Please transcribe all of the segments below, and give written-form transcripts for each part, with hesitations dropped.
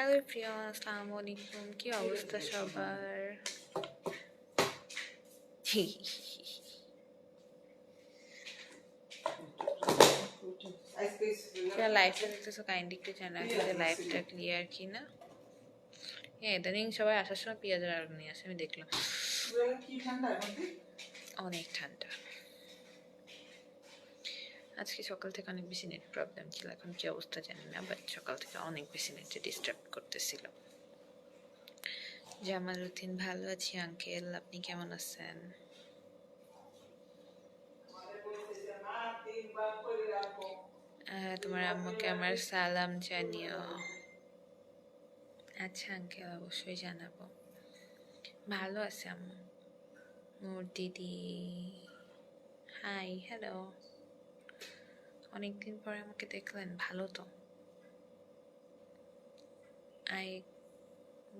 Hello প্রিয়, আসসালামু আলাইকুম। কি অবস্থা সবার? লাইভটা দেখতেছো, কাইন্ডলি একটু জানাও যে লাইভটা ক্লিয়ার কি না। হ্যাঁ, ইদানিং সবাই আসার সময় পেঁয়াজের আলু নিয়ে আসে, আমি দেখলাম। অনেক ঠান্ডা। আজকে সকাল থেকে অনেক বেশি নেট প্রবলেম ছিল, এখন কি অবস্থা জানি না, বাট সকাল থেকে অনেক বেশি নেটে ডিস্টার্ব করতেছিল। জামালউদ্দিন, ভালো আছি আঙ্কেল, আপনি কেমন আছেন? তোমার আম্মুকে আমার সালাম জানিও। আচ্ছা আঙ্কেল, অবশ্যই জানাবো। ভালো আছে আম্মু। মোর দিদি, হাই, হ্যালো। অনেকদিন পরে আমাকে দেখলেন, ভালো তো? আই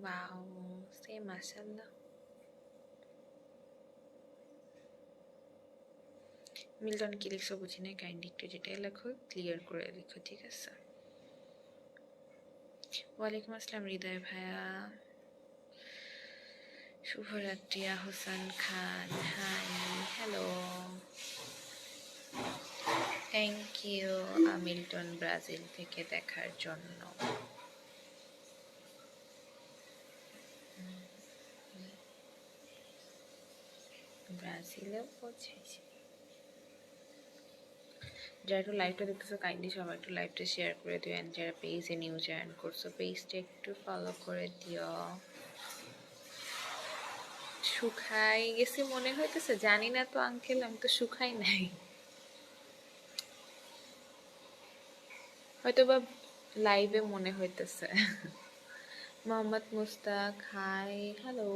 ওয়াও, সে মাশাআল্লাহ। মিল্টন কি লিখছো বুঝি না, কাইন্ডলি একটু যেটাই লেখো ক্লিয়ার করে লিখো, ঠিক আছে? ওয়ালাইকুম আসসালাম হৃদয় ভাইয়া, শুভরাত্রি। Ahsan Khan, hi, hello, thank you Milton Brazil থেকে দেখার জন্য। ব্রাজিলেও পৌঁছেছি। যারা একটু লাইভটা দেখতেছো, কাইন্ডলি সবাই একটু লাইভটা শেয়ার করে দিও, অ্যান্ড যারা পেজে নিউ জয়েন করছো পেজটা একটু ফলো করে দিও। শুকাই গেছি মনে হইতেছে, জানি না তো আঙ্কেল, আমি তো শুকাই নাই, হয়তো বা লাইভে মনে হইতেছে। Mohammad Mustaq, hi, hello.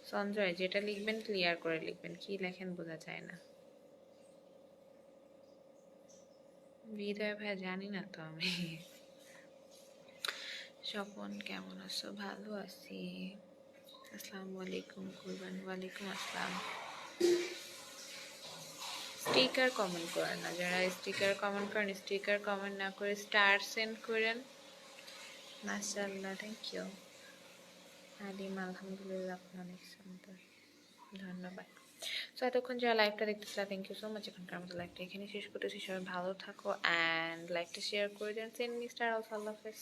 সঞ্জয়, যেটা লিখবেন ক্লিয়ার করে লিখবেন, কি লেখেন বোঝা যায় না। হৃদয় ভাই, জানি না তো আমি। স্বপন, কেমন আছো? ভালো আছি, আসসালামু আলাইকুম। কুরবান, ওয়ালাইকুম আসসালাম। স্টিকার কমেন্ট করেন না, যারা স্টিকার কমেন্ট করেন স্টিকার কমেন্ট না করে স্টার সেন্ড করেন। মাশাআল্লাহ, থ্যাংক ইউ। আলিম, আলহামদুলিল্লাহ, আপনি অনেক সুন্দর, ধন্যবাদ। সো এতক্ষণ যারা লাইভটা দেখতেছিল, থ্যাংক ইউ সো মাচ। এখনকার মতো লাইভটা এখানে শেষ করতেছি, সবাই ভালো থাকো অ্যান্ড লাইভটা শেয়ার করে দেন। সেন্ড মি স্টার অলসো, আল্লাহ হাফেজ।